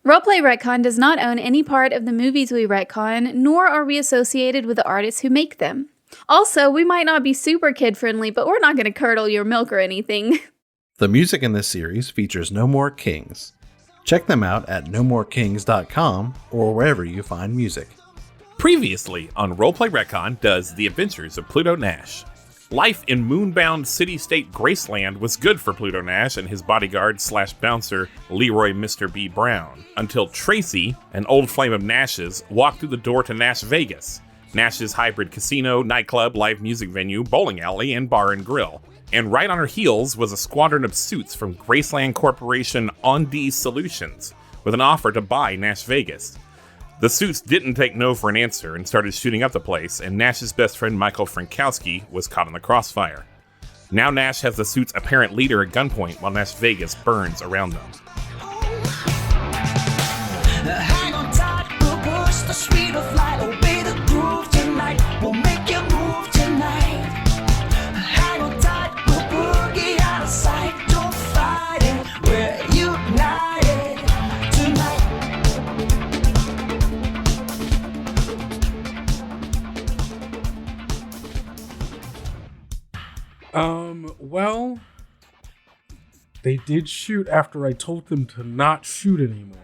Roleplay Retcon does not own any part of the movies we retcon, nor are we associated with the artists who make them. Also, we might not be super kid-friendly, but we're not going to curdle your milk or anything. The music in this series features No More Kings. Check them out at nomorekings.com or wherever you find music. Previously on Roleplay Retcon does The Adventures of Pluto Nash. Life in moonbound city-state Graceland was good for Pluto Nash and his bodyguard/bouncer, Leroy Mr. B. Brown, until Tracy, an old flame of Nash's, walked through the door to Nashvegas, Nash's hybrid casino, nightclub, live music venue, bowling alley, and bar and grill. And right on her heels was a squadron of suits from Graceland Corporation On-D Solutions, with an offer to buy Nashvegas. The suits didn't take no for an answer and started shooting up the place, and Nash's best friend Michael Frankowski was caught in the crossfire. Now Nash has the suits' apparent leader at gunpoint while Nashvegas burns around them. Hang on tight, we'll push the speed of light, obey the groove tonight, we'll make you move tonight. Hang on tight, we'll boogie out of sight, don't fight it, we're united tonight. Well, they did shoot after I told them to not shoot anymore.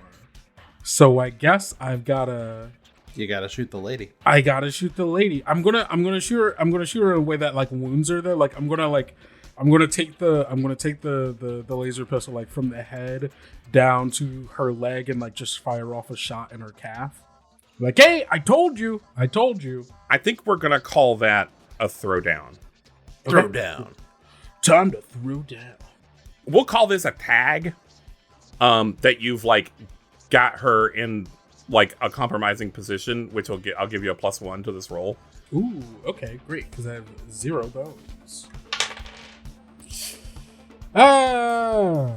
So I guess I've gotta. You gotta shoot the lady. I gotta shoot the lady. I'm gonna shoot her. I'm gonna shoot her in a way that like wounds her. Though, like I'm gonna take the laser pistol like from the head down to her leg and like just fire off a shot in her calf. Like, hey, I told you. I think we're gonna call that a throwdown. Throw down. Time to throw down. We'll call this a tag. That you've like got her in like a compromising position, which I'll give you a +1 to this roll. Ooh, okay, great, because I have 0 bones. Ah,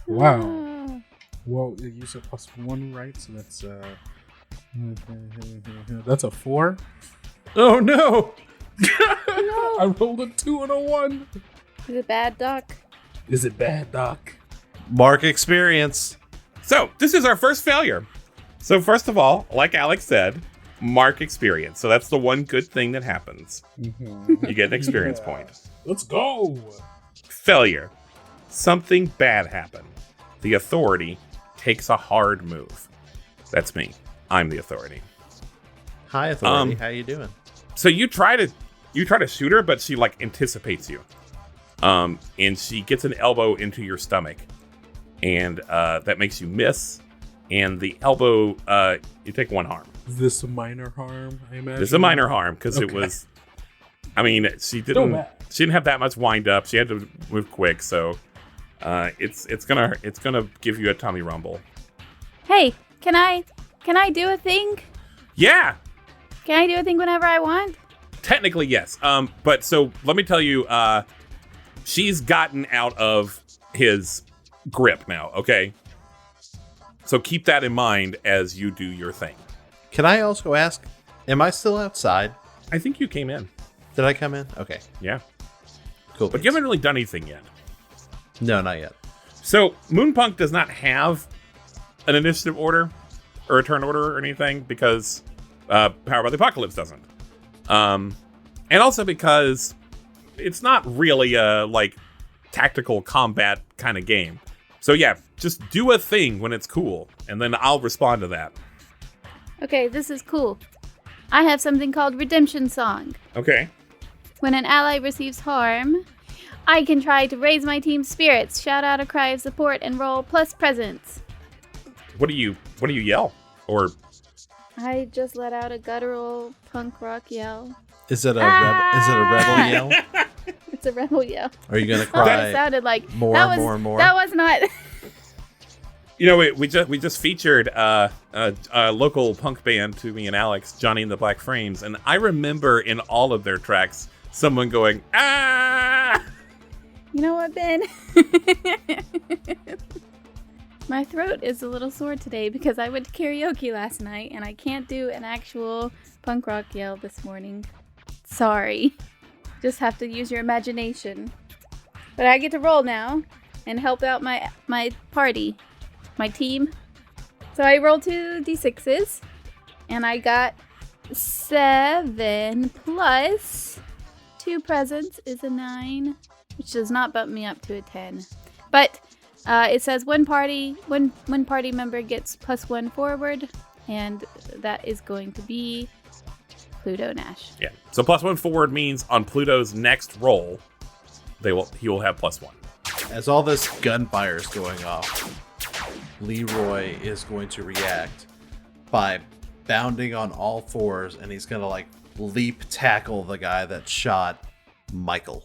wow. Well, you said +1, right? So that's a 4. Oh no! I rolled a 2 and a 1. Is it bad, Doc? Is it bad, Doc? Mark experience. So, this is our first failure. So, first of all, like Alex said, mark experience. So, that's the one good thing that happens. You get an experience point. Let's go. Failure. Something bad happened. The authority takes a hard move. That's me. I'm the authority. Hi, authority. How you doing? So, you try to shoot her, but she like anticipates you. And she gets an elbow into your stomach. And that makes you miss. And the elbow, you take 1 harm. Is this a minor harm, I imagine? This is a minor harm, because It was... I mean, she didn't have that much wind up. She had to move quick, so it's gonna give you a tummy rumble. Hey, can I do a thing? Yeah! Can I do a thing whenever I want? Technically, yes. But so let me tell you, she's gotten out of his grip now, okay? So keep that in mind as you do your thing. Can I also ask, am I still outside? I think you came in. Did I come in? Okay. Yeah. Cool. But you haven't really done anything yet. No, not yet. So Moonpunk does not have an initiative order or a turn order or anything because Power by the Apocalypse doesn't. And also because it's not really a like tactical combat kind of game. So yeah, just do a thing when it's cool, and then I'll respond to that. Okay, this is cool. I have something called Redemption Song. Okay. When an ally receives harm, I can try to raise my team's spirits, shout out a cry of support, and roll plus presence. What do you yell? Or I just let out a guttural punk rock yell. Is it a rebel yell? It's a rebel yell. Are you gonna That's what cry? it sounded like. More. That was not. you know, we just featured a local punk band to me and Alex, Johnny and the Black Frames, and I remember in all of their tracks someone going ah. You know what, Ben? My throat is a little sore today because I went to karaoke last night and I can't do an actual punk rock yell this morning. Sorry. Just have to use your imagination. But I get to roll now and help out my party, my team. So I rolled 2 d6s, and I got 7 plus 2 presents is a 9, which does not bump me up to a 10. But it says one party member gets +1 forward, and that is going to be Pluto Nash. Yeah. So +1 forward means on Pluto's next roll, he will have +1. As all this gunfire is going off, Leroy is going to react by bounding on all fours, and he's going to like leap tackle the guy that shot Michael.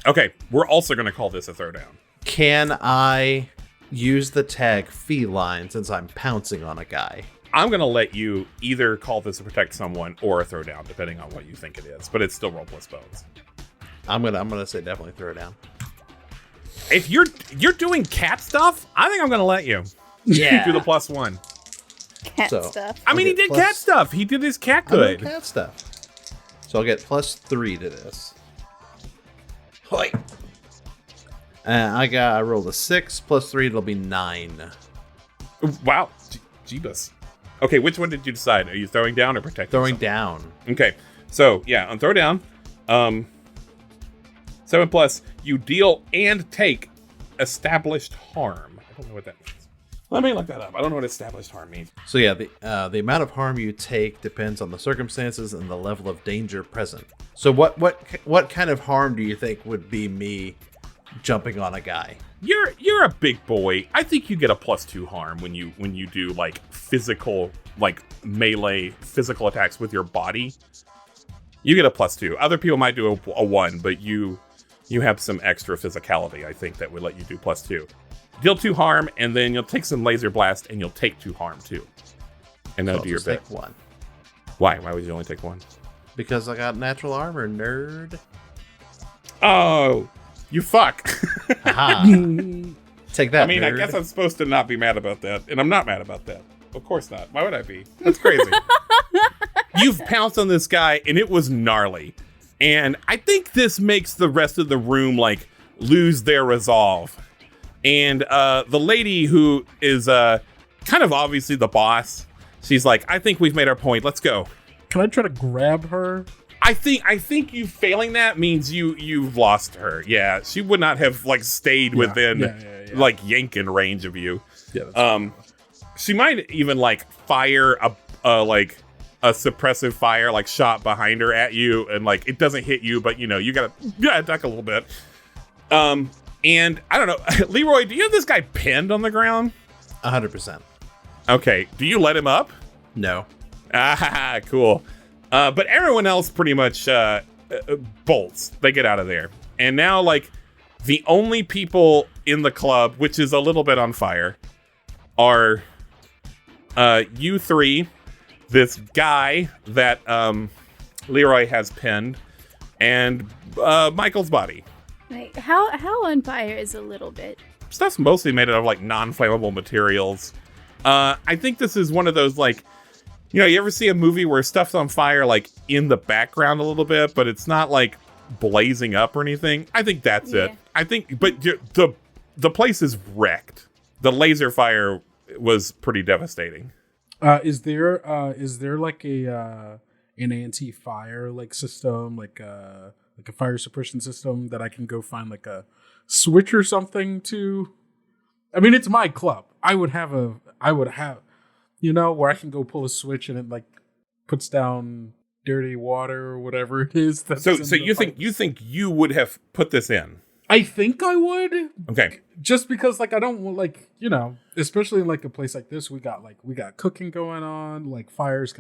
Okay, we're also going to call this a throwdown. Can I use the tag feline since I'm pouncing on a guy? I'm going to let you either call this to protect someone or a throwdown, depending on what you think it is, but it's still roll plus bones. I'm gonna say definitely throw down. If you're doing cat stuff, I think I'm going to let you. Yeah. Do the +1. Cat stuff. I mean, he did cat stuff. He did his cat good. Cat stuff. So I'll get +3 to this. Hoi. I rolled a 6 +3. It'll be 9. Wow. Jeebus. Okay, which one did you decide? Are you throwing down or protecting? Throwing down. Okay, so yeah, on throw down, 7 plus, you deal and take established harm. I don't know what that means. Let me look that up. I don't know what established harm means. So yeah, the amount of harm you take depends on the circumstances and the level of danger present. So what kind of harm do you think would be me jumping on a guy? You're a big boy. I think you get a +2 harm when you do like physical, like melee physical attacks with your body. You get a +2. Other people might do a 1, but you have some extra physicality, I think, that would let you do +2. Deal 2 harm, and then you'll take some laser blast, and you'll take 2 harm too. And that'll do your bit. Take 1. Why? Why would you only take 1? Because I got natural armor, nerd. Oh, you fuck. Aha. Take that. I mean, nerd. I guess I'm supposed to not be mad about that, and I'm not mad about that. Of course not. Why would I be? That's crazy. You've pounced on this guy, and it was gnarly. And I think this makes the rest of the room, like, lose their resolve. And the lady who is kind of obviously the boss, she's like, I think we've made our point. Let's go. Can I try to grab her? I think you failing that means you've lost her. Yeah, she would not have like stayed within like yanking range of you. Yeah. She might even like fire a suppressive fire like shot behind her at you, and like it doesn't hit you, but you know you gotta duck a little bit. And I don't know, Leroy, do you have this guy pinned on the ground? 100%. Okay, do you let him up? No. Ah, cool. But everyone else pretty much bolts. They get out of there. And now, like, the only people in the club, which is a little bit on fire, are you three, this guy that Leroy has pinned, and Michael's body. Like, how on fire is a little bit? Stuff's mostly made out of, like, non-flammable materials. I think this is one of those, like, you know, you ever see a movie where stuff's on fire, like, in the background a little bit, but it's not, like, blazing up or anything? I think that's it. I think, but the place is wrecked. The laser fire was pretty devastating. Is there like an anti-fire like system, like a fire suppression system that I can go find like a switch or something to? I mean, it's my club. I would have, you know, where I can go pull a switch and it like puts down dirty water or whatever it is. So you think you would have put this in? I think I would. Okay. Just because, like, I don't want, like, you know, especially in like a place like this, we got cooking going on, like fires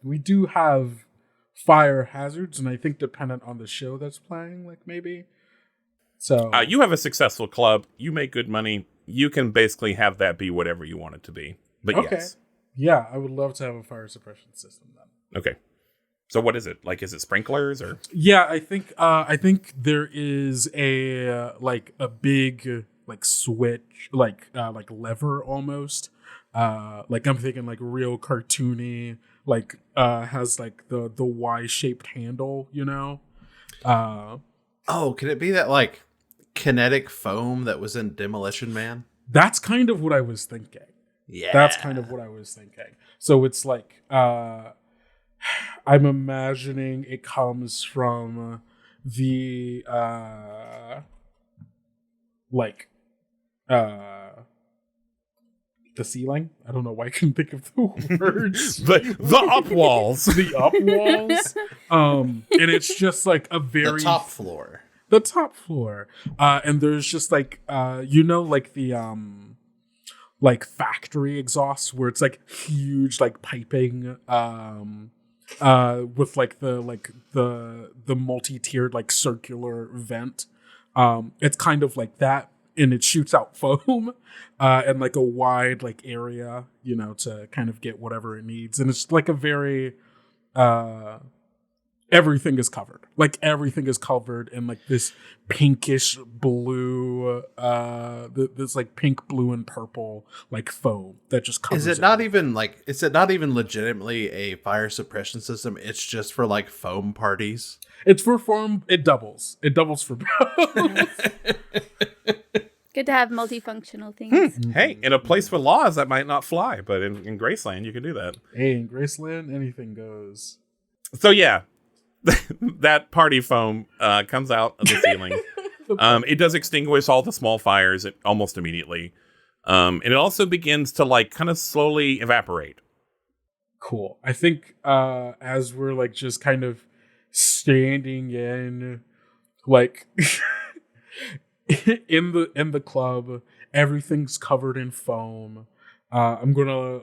we do have fire hazards, and I think dependent on the show that's playing, like maybe. So you have a successful club. You make good money. You can basically have that be whatever you want it to be. But okay. Yes. Yeah, I would love to have a fire suppression system then. Okay. So what is it? Like, is it sprinklers or? Yeah, I think there is a big like switch, like lever almost. Like I'm thinking like real cartoony, like has like the Y-shaped handle, you know. Oh, could it be that like kinetic foam that was in Demolition Man? That's kind of what I was thinking. Yeah. That's kind of what I was thinking. So it's like, I'm imagining it comes from the, the ceiling. I don't know why I couldn't think of the words. the up walls. The up walls. And it's just like a very the top floor. The top floor. And there's just like like the like factory exhausts where it's like huge like piping with like the multi-tiered like circular vent. It's kind of like that, and it shoots out foam and like a wide like area, to kind of get whatever it needs. And it's like a very everything is covered. Like everything is covered in like this pinkish blue, this like pink, blue, and purple like foam that just covers. Is it not even legitimately a fire suppression system? It's just for like foam parties. It's for foam. It doubles. It doubles for both. Good to have multifunctional things. Hey, in a place with laws, that might not fly, but in Graceland, you can do that. Hey, in Graceland, anything goes. So yeah, that party foam comes out of the ceiling. It does extinguish all the small fires almost immediately. And it also begins to like kind of slowly evaporate. Cool. I think as we're like just kind of standing in like in the club, everything's covered in foam. I'm gonna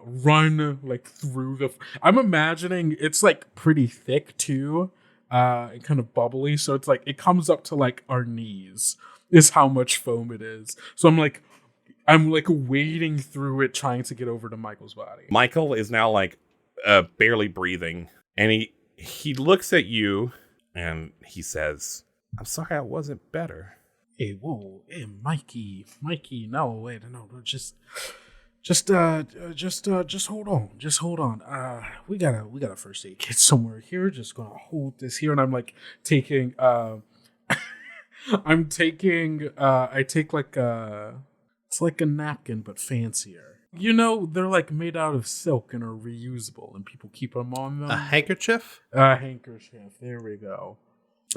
run like through I'm imagining it's like pretty thick too, and kind of bubbly. So it's like it comes up to like our knees is how much foam it is. So I'm like wading through it, trying to get over to Michael's body. Michael is now like barely breathing, and he looks at you and he says, "I'm sorry, I wasn't better." Hey, whoa, hey, Mikey, no, wait, no, just hold on. We got a first aid kit somewhere here. Just gonna hold this here, and I'm like taking, I take like it's like a napkin but fancier. They're like made out of silk and are reusable, and people keep them on them. A handkerchief? A handkerchief. There we go.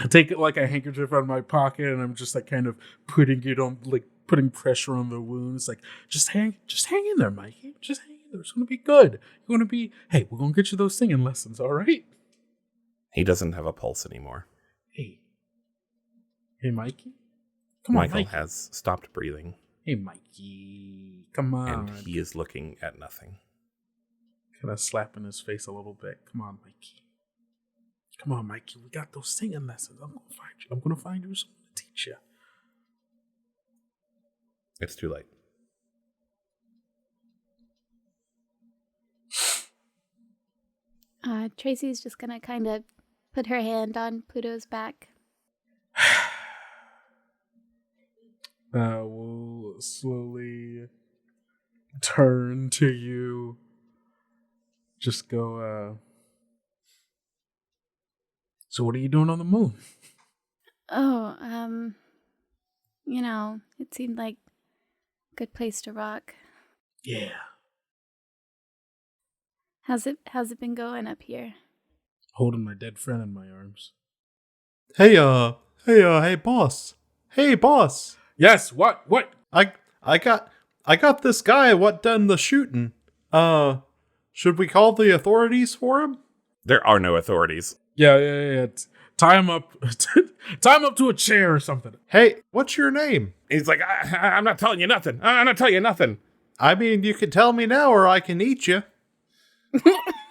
I take it like a handkerchief out of my pocket, and I'm just like kind of putting it on, like putting pressure on the wounds. Like, just hang in there, Mikey. Just hang in there. It's gonna be good. We're gonna get you those singing lessons, all right? He doesn't have a pulse anymore. Hey, Mikey. Come on, Michael Mikey. has stopped breathing. Hey, Mikey. Come on. And he is looking at nothing. Kind of slapping his face a little bit. Come on, Mikey. Come on, Mikey. We got those singing lessons. I'm gonna find you. I'm gonna find you someone to teach you. It's too late. Tracy's just gonna kind of put her hand on Pluto's back. We'll slowly turn to you. Just go, so what are you doing on the moon? Oh, it seemed like a good place to rock. Yeah. How's it been going up here? Holding my dead friend in my arms. Hey, boss. Hey, boss. Yes, what? I got this guy what done the shooting. Should we call the authorities for him? There are no authorities. Yeah. Tie him up. Tie him up to a chair or something. Hey, what's your name? He's like, I'm not telling you nothing. I'm not telling you nothing. I mean, you can tell me now or I can eat you.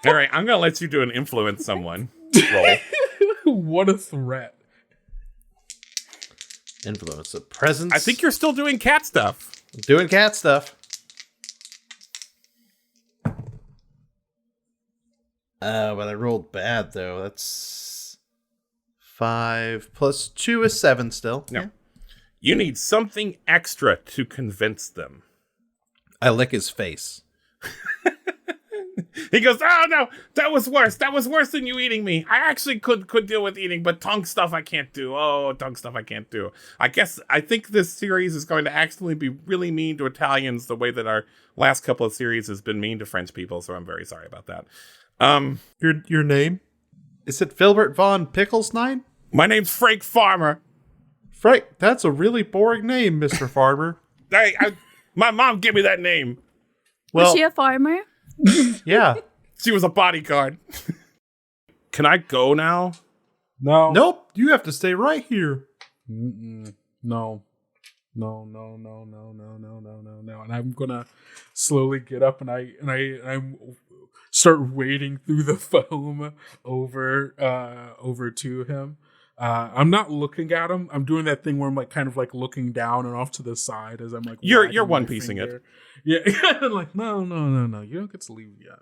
All right, I'm going to let you do an influence someone roll. What a threat. Influence of presence. I think you're still doing cat stuff. Doing cat stuff. But I rolled bad, though. That's 5 plus 2 is 7 still. No. Yeah. You need something extra to convince them. I lick his face. He goes, oh no, that was worse. That was worse than you eating me. I actually could deal with eating, but tongue stuff I can't do. Oh, tongue stuff I can't do. I think this series is going to actually be really mean to Italians the way that our last couple of series has been mean to French people, so I'm very sorry about that. Your name? Is it Filbert von Picklesnine? My name's Frank Farmer. Frank, that's a really boring name, Mr. Farmer. My mom gave me that name. Was she a farmer? Yeah. She was a bodyguard. Can I go now? No. Nope. You have to stay right here. No. No. And I'm gonna slowly get up and I start wading through the foam over to him. I'm not looking at him. I'm doing that thing where I'm like kind of like looking down and off to the side as I'm like you're one piecing it. Yeah. Like no. You don't get to leave yet.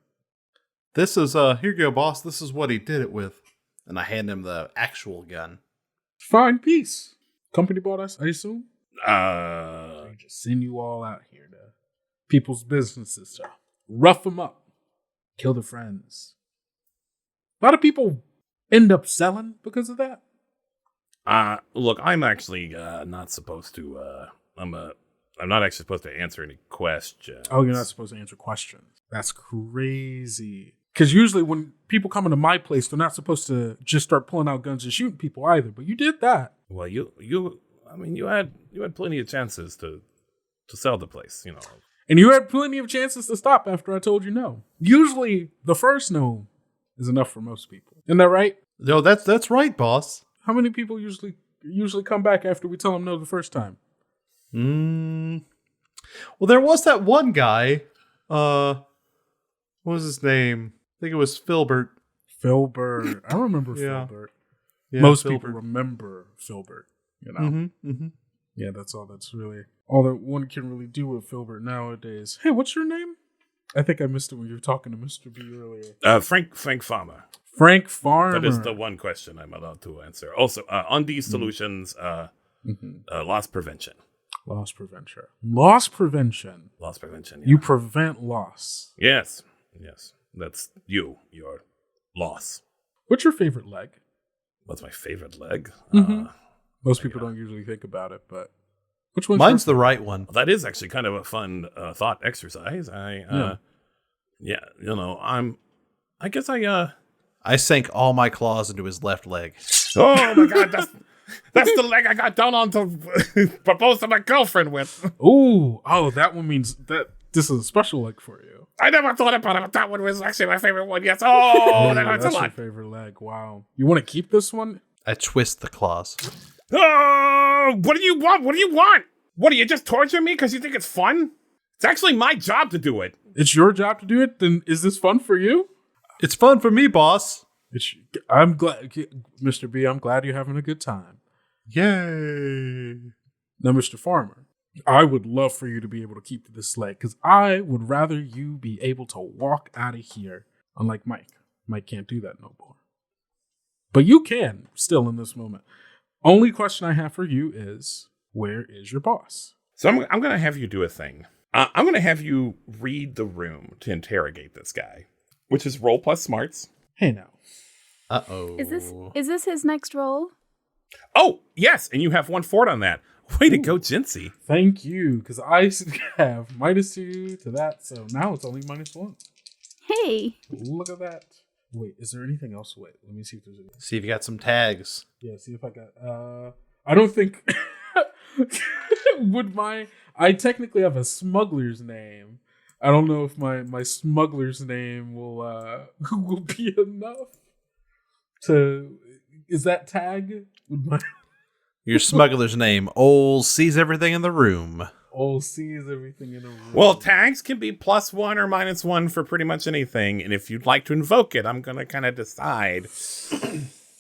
This is here you go, boss. This is what he did it with. And I hand him the actual gun. Fine piece. Company bought us, I assume? I just send you all out here to people's businesses to rough them up, kill their friends. A lot of people end up selling because of that. Look, I'm actually not supposed to. I'm not actually supposed to answer any questions. Oh, you're not supposed to answer questions. That's crazy. Because usually when people come into my place, they're not supposed to just start pulling out guns and shooting people either. But you did that. Well, you had plenty of chances to sell the place, you know. And you had plenty of chances to stop after I told you no. Usually, the first no is enough for most people. Isn't that right? No, that's right, boss. How many people usually come back after we tell them no the first time? Well, there was that one guy. What was his name? I think it was Filbert. Filbert. I remember Yeah. Filbert. Yeah, Most Filbert. people remember Filbert, you know? Mm-hmm. Yeah, that's all that one can really do with Filbert nowadays. Hey, what's your name? I think I missed it when you were talking to Mr. B earlier. Frank Farmer. Frank Farmer. That is the one question I'm allowed to answer. Also, Undie Solutions, loss prevention. Loss prevention. Loss prevention. Loss prevention. Yeah. You prevent loss. Yes. That's your loss. What's your favorite leg? What's my favorite leg? Most people don't usually think about it, but which one's Mine's the right one. That is actually kind of a fun thought exercise. I sank all my claws into his left leg. Oh my god, that's the leg I got down on to propose to my girlfriend with. Oh, that one means that this is a special leg for you. I never thought about it, but that one was actually my favorite one. Yes. Oh, that hurts a that's lot. your favorite leg. Wow. You want to keep this one? I twist the claws. Oh, what do you want? What do you want? What, do you just torture me because you think it's fun? It's actually my job to do it. It's your job to do it? Then is this fun for you? It's fun for me, boss. I'm glad, Mr. B, I'm glad you're having a good time. Yay. Now, Mr. Farmer, I would love for you to be able to keep this leg because I would rather you be able to walk out of here, unlike Mike. Mike can't do that no more. But you can still in this moment. Only question I have for you is, where is your boss? So I'm going to have you do a thing. I'm going to have you read the room to interrogate this guy, which is roll plus smarts. Hey now. Uh-oh. Is this his next role? Oh, yes, and you have 1 fort on that. Way to go, Jinsey. Thank you, because I have -2 to that, so now it's only -1. Hey. Look at that. Wait, is there anything else? Wait, let me see if there's anything. See if you got some tags. Yeah, see if I got... I don't think... I technically have a smuggler's name. I don't know if my smuggler's name will be enough to... Is that tag? Your smuggler's name. Ol sees everything in the room. Ol sees everything in the room. Well, tags can be +1 or -1 for pretty much anything. And if you'd like to invoke it, I'm going to kind of decide.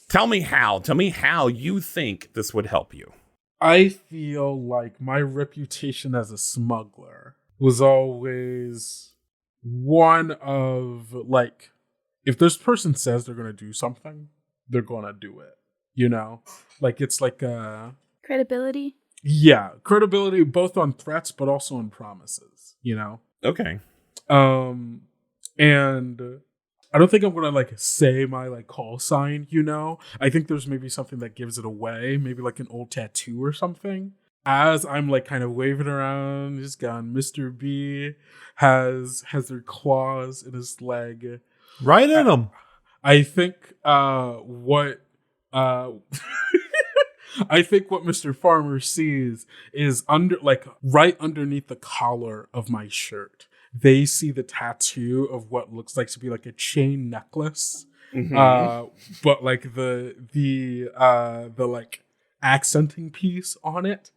Tell me how you think this would help you. I feel like my reputation as a smuggler was always one of, like, if this person says they're going to do something, they're going to do it. You know? Like, it's like credibility? Yeah, credibility both on threats, but also on promises, you know? Okay. And I don't think I'm gonna like say my like call sign, you know. I think there's maybe something that gives it away, maybe like an old tattoo or something. As I'm like kind of waving around his gun, Mr. B has their claws in his leg. Right in him. I think what I think what Mr. Farmer sees is right underneath the collar of my shirt. They see the tattoo of what looks like to be like a chain necklace, but like the like accenting piece on it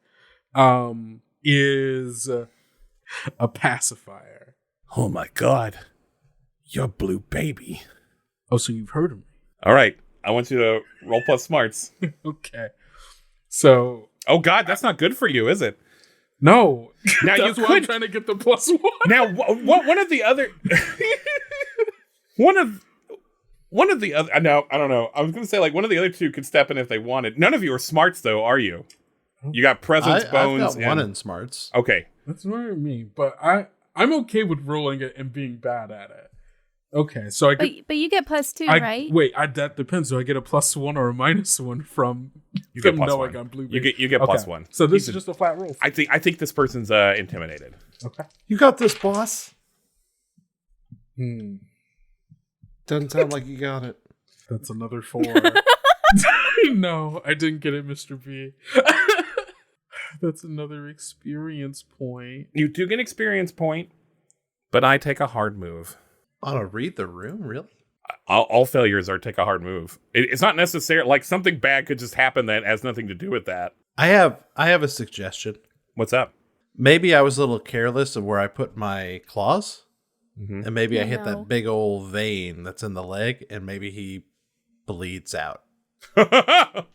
is a pacifier. Oh my god, you're Blue Baby. Oh, so you've heard of me? All right, I want you to roll plus smarts. Okay, so oh god, that's not good for you, is it? No. Now That's why I'm trying to get the +1. Now, one of the other, one of the other. No, I don't know. I was going to say like one of the other two could step in if they wanted. None of you are smarts though, are you? You got presence, bones. I've got one in smarts. Okay, That's not me, but I'm okay with rolling it and being bad at it. Okay, so I get. But you get +2, right? Wait, that depends. Do I get a +1 or a -1 from? you get plus knowing one. I'm blue. You get Okay. +1. So this is just a flat roll. I think this person's intimidated. Okay. You got this, boss. Hmm. Doesn't sound like you got it. That's another 4. No, I didn't get it, Mr. B. That's another experience point. You do get experience point, but I take a hard move. On a read the room, really? All failures are take a hard move. It's not necessary. Like something bad could just happen that has nothing to do with that. I have a suggestion. What's up? Maybe I was a little careless of where I put my claws, Mm-hmm. and maybe I hit No. that big old vein that's in the leg, and maybe he bleeds out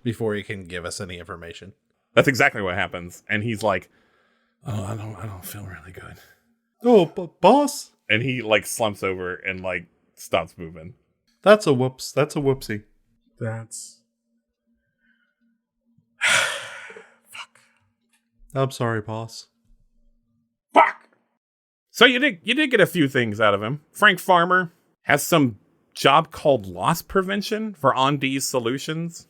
before he can give us any information. That's exactly what happens. And he's like, "Oh, I don't feel really good." Oh, boss, And he like slumps over and like stops moving. that's a whoops. That's a whoopsie. That's. I'm sorry, boss. Fuck. So you did get a few things out of him. Frank Farmer has some job called loss prevention for On-D's Solutions.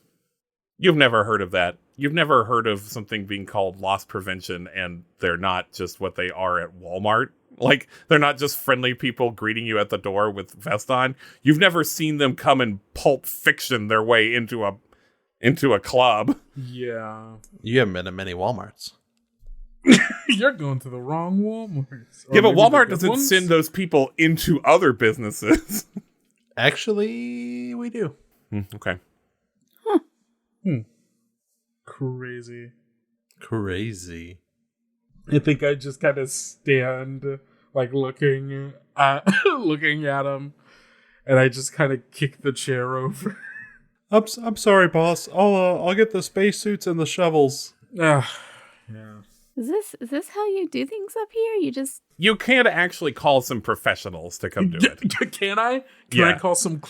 You've never heard of that. You've never heard of something being called loss prevention and they're not just what they are at Walmart. Like, they're not just friendly people greeting you at the door with vest on. You've never seen them come and Pulp Fiction their way into a club. Yeah. You haven't been to many Walmarts. You're going to the wrong Walmarts. Or Yeah, but maybe the Walmart good doesn't ones? send those people into other businesses. Actually, we do. Okay. Crazy. Crazy. I think I just kind of stand, like looking at him, and I just kind of kick the chair over. I'm sorry, boss. I'll get the spacesuits and the shovels. Yeah. Is this how you do things up here? You just You can't actually call some professionals to come do it. Can I? Can Yeah. I call some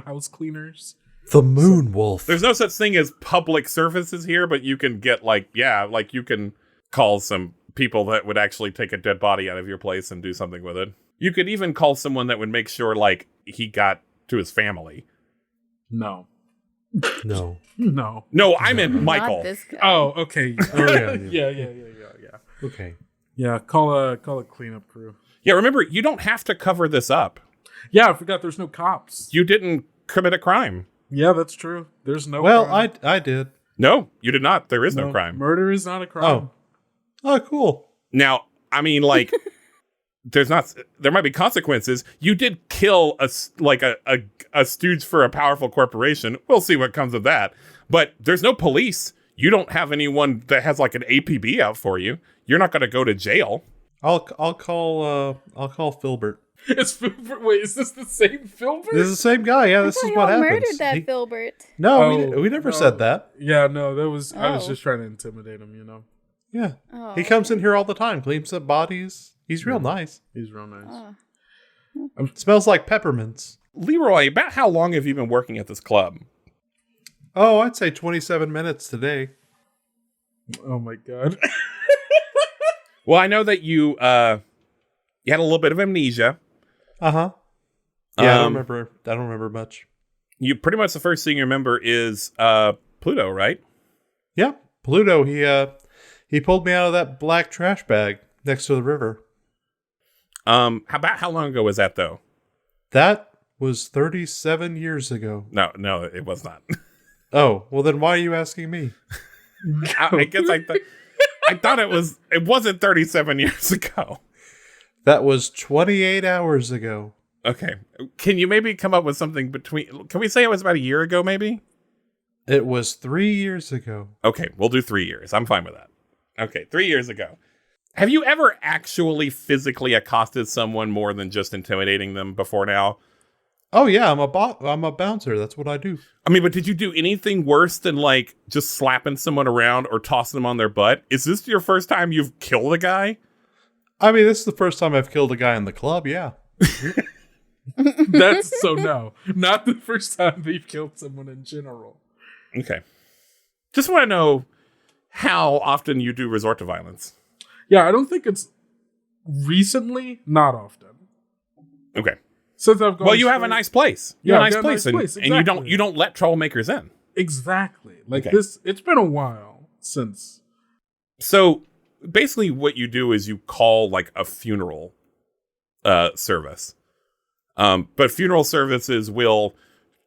house cleaners? The Moon Wolf. There's no such thing as public services here, but you can get you can call some people that would actually take a dead body out of your place and do something with it. You could even call someone that would make sure like he got to his family. No. No. No. No, I meant Michael. not this guy. Oh, okay. yeah. Yeah. Okay. Yeah, call a cleanup crew. Yeah, remember, you don't have to cover this up. Yeah, I forgot there's no cops. You didn't commit a crime. Yeah, that's true. There's no Well, crime. I did. No, you did not. There is no crime. Murder is not a crime. Oh, cool. Now, I mean, like, there might be consequences. You did kill a stooge for a powerful corporation. We'll see what comes of that. But there's no police. You don't have anyone that has like an APB out for you. You're not going to go to jail. I'll call Filbert. It's Filbert. Wait, is this the same Filbert? This is the same guy. Yeah, this I is thought what y'all happens. murdered that He- Filbert. No, Oh, we never no. said that. Yeah, no, that was I was Oh. just trying to intimidate him, you know. Yeah. Oh. He comes in here all the time, cleans up bodies. He's real nice. He's real nice. Oh. Smells like peppermints. Leroy, about how long have you been working at this club? Oh, I'd say 27 minutes today. Oh my god. Well, I know that you You had a little bit of amnesia. Uh-huh. Yeah, I don't remember much. You pretty much the first thing you remember is Pluto, right? Yeah, Pluto. He pulled me out of that black trash bag next to the river. How long ago was that though? That was 37 years ago. No, it was not. Oh, well then why are you asking me? I guess I thought it wasn't 37 years ago. That was 28 hours ago. Okay. Can you maybe come up with something can we say it was about a year ago maybe? It was 3 years ago. Okay, we'll do 3 years. I'm fine with that. Okay, 3 years ago. Have you ever actually physically accosted someone more than just intimidating them before now? Oh yeah, I'm a bouncer. That's what I do. I mean, but did you do anything worse than like just slapping someone around or tossing them on their butt? Is this your first time you've killed a guy? I mean, this is the first time I've killed a guy in the club, yeah. That's so no. Not the first time they've killed someone in general. Okay. Just want to know how often you do resort to violence. Yeah, I don't think it's recently, not often. Okay. Since I've gone well, you have a nice place. You have a nice place, exactly. and you don't let troublemakers in. Exactly. Like Okay. it's been a while since. So basically what you do is you call like a funeral service. But funeral services will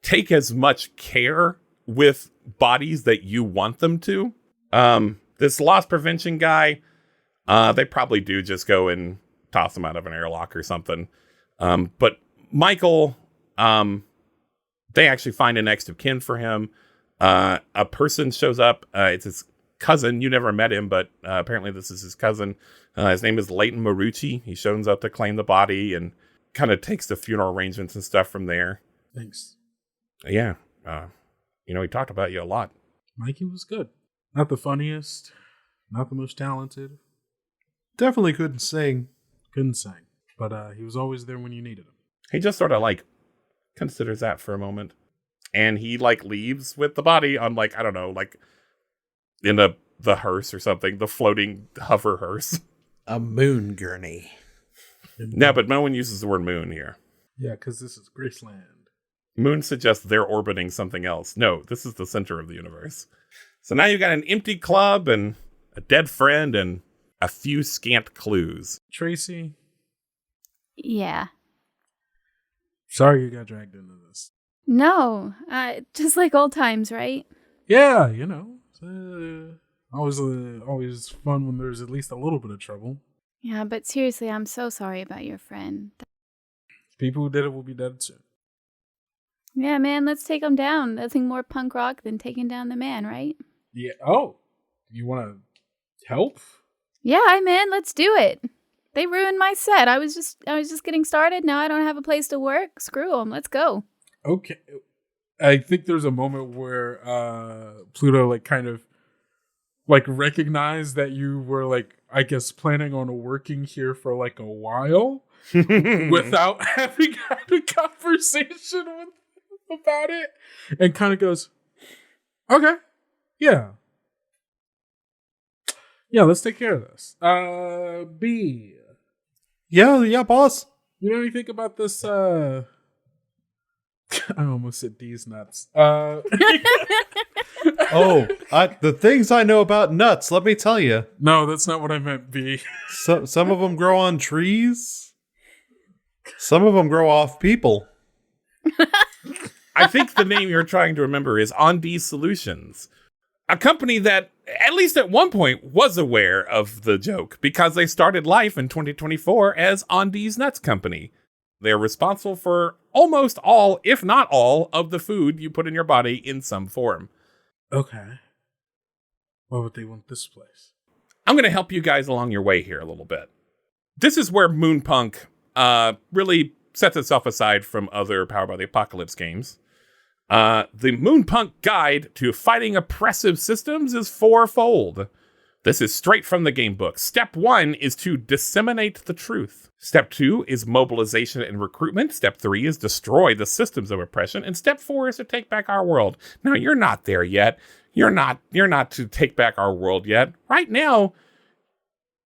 take as much care with bodies that you want them to. This loss prevention guy, they probably do just go and toss them out of an airlock or something. But Michael, they actually find a next of kin for him. A person shows up. It's his cousin. You never met him, but apparently this is his cousin. His name is Leighton Marucci. He shows up to claim the body and kind of takes the funeral arrangements and stuff from there. Thanks. Yeah. He talked about you a lot. Mikey was good. Not the funniest, not the most talented. Definitely couldn't sing. Couldn't sing. But he was always there when you needed him. He just sort of like considers that for a moment. And he like leaves with the body on like, I don't know, like in the hearse or something, the floating hover hearse. A moon gurney. No, but no one uses the word moon here. Yeah, because this is Graceland. Moon suggests they're orbiting something else. No, this is the center of the universe. So now you've got an empty club and a dead friend and a few scant clues. Tracy, Yeah. sorry you got dragged into this. No, just like old times, right? Yeah, always fun when there's at least a little bit of trouble. Yeah, but seriously, I'm so sorry about your friend. People who did it will be dead soon. Yeah, man, let's take him down. Nothing more punk rock than taking down the man, right? Yeah. Oh, you want to help? Yeah, man, let's do it. They ruined my set. I was just getting started. Now I don't have a place to work. Screw them. Let's go. Okay. I think there's a moment where Pluto like kind of like recognized that you were like, I guess, planning on working here for like a while without having had a conversation with about it, and kind of goes, okay, yeah, let's take care of this. B. Yeah, boss. You know anything about this? I almost said D's nuts. Oh, the things I know about nuts, let me tell you. No, that's not what I meant, B. Some of them grow on trees. Some of them grow off people. I think the name you're trying to remember is On D Solutions, a company that, at least at one point, was aware of the joke because they started life in 2024 as On D's Nuts Company. They're responsible for almost all, if not all, of the food you put in your body in some form. Okay. Why would they want this place? I'm going to help you guys along your way here a little bit. This is where Moonpunk really sets itself aside from other Powered by the Apocalypse games. The Moonpunk guide to fighting oppressive systems is fourfold. This is straight from the game book. Step 1 is to disseminate the truth. Step 2 is mobilization and recruitment. Step 3 is destroy the systems of oppression. And step 4 is to take back our world. Now, you're not there yet. You're not to take back our world yet. Right now,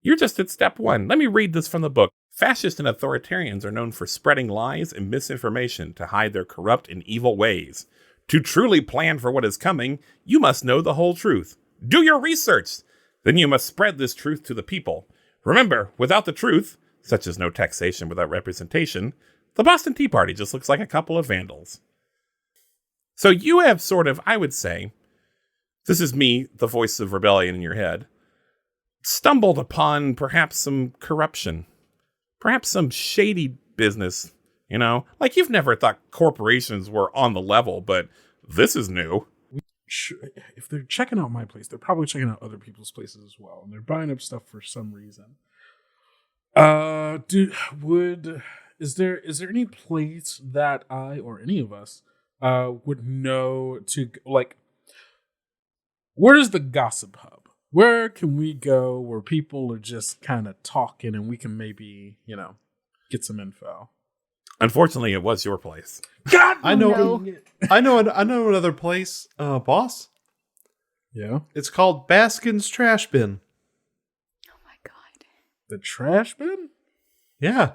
you're just at step 1. Let me read this from the book. Fascists and authoritarians are known for spreading lies and misinformation to hide their corrupt and evil ways. To truly plan for what is coming, you must know the whole truth. Do your research! Then you must spread this truth to the people. Remember, without the truth, such as no taxation without representation, the Boston Tea Party just looks like a couple of vandals. So you have sort of, I would say, this is me, the voice of rebellion in your head, stumbled upon perhaps some corruption, perhaps some shady business, you know? Like you've never thought corporations were on the level, but this is new. Sure, if they're checking out my place, they're probably checking out other people's places as well, and they're buying up stuff for some reason. Is there any place that I or any of us would know to, like, where is the gossip hub? Where can we go where people are just kind of talking and we can maybe, you know, get some info? Unfortunately, it was your place. God, I know another place, boss. Yeah. It's called Baskins Trashbin. Oh my god. The trash bin? Yeah.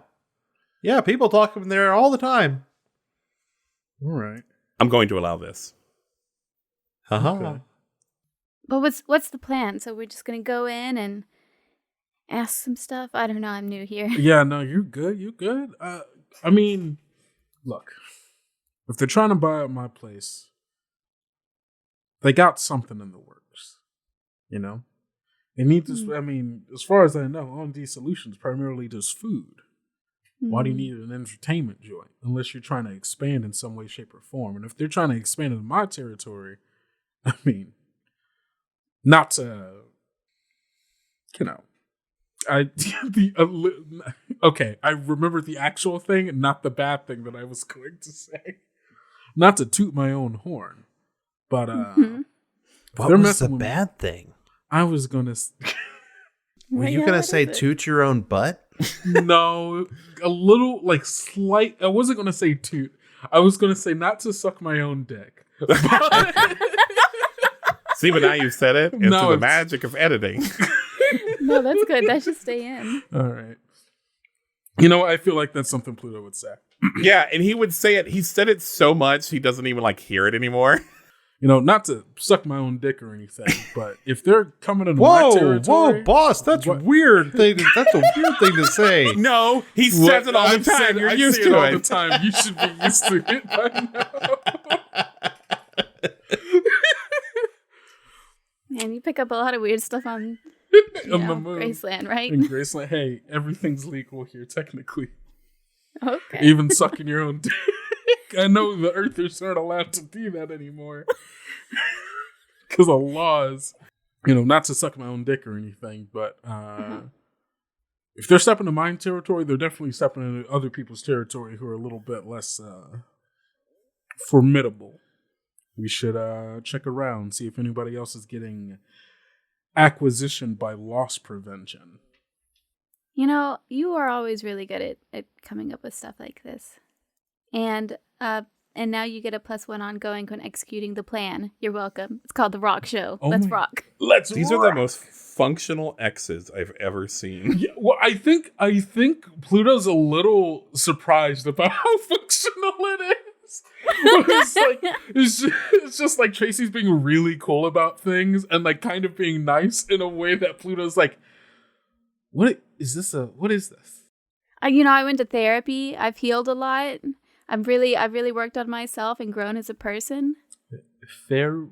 Yeah, people talk in there all the time. All right. I'm going to allow this. Haha. Okay. But what's the plan? So we're just gonna go in and ask some stuff? I don't know, I'm new here. Yeah, no, you're good. You good? I mean, look, if they're trying to buy up my place, they got something in the works, you know? They need this, I mean, as far as I know, R&D Solutions primarily does food. Why do you need an entertainment joint? Unless you're trying to expand in some way, shape, or form. And if they're trying to expand in my territory, I mean, not to, you know, okay, I remember the actual thing and not the bad thing that I was going to say. Not to toot my own horn, but What was the bad thing? I was gonna. Were you gonna say toot your own butt? No, a little like slight. I wasn't gonna say toot. I was gonna say not to suck my own dick. See, but now you said it. It's No, the it's- magic of editing. No, that's good. That should stay in. All right. You know what? I feel like that's something Pluto would say. Yeah, and he would say it. He said it so much he doesn't even like hear it anymore. You know, not to suck my own dick or anything, but if they're coming into my territory, Whoa, boss! That's What? weird. That's a weird thing to say. No, he says it all the I've time. said- You're I used say to it all it. the time. You should be used to it by now. Man, you pick up a lot of weird stuff on On the move. Graceland, right? In Graceland, hey, everything's legal here, technically. Okay. Even sucking your own dick. I know the Earthers aren't allowed to do that anymore. Because of laws. You know, not to suck my own dick or anything, but if they're stepping into my territory, they're definitely stepping into other people's territory who are a little bit less formidable. We should check around, see if anybody else is getting acquisition by loss prevention. You know, you are always really good at coming up with stuff like this. And now you get a +1 ongoing when executing the plan. You're welcome. It's called The Rock Show. Oh Let's my- rock. These are the most functional X's I've ever seen. Yeah, well, I think Pluto's a little surprised about how functional it is. It's like it's just like Tracy's being really cool about things and like kind of being nice in a way that Pluto's like, what is this? I went to therapy. I've healed a lot. I've really worked on myself and grown as a person. Fair.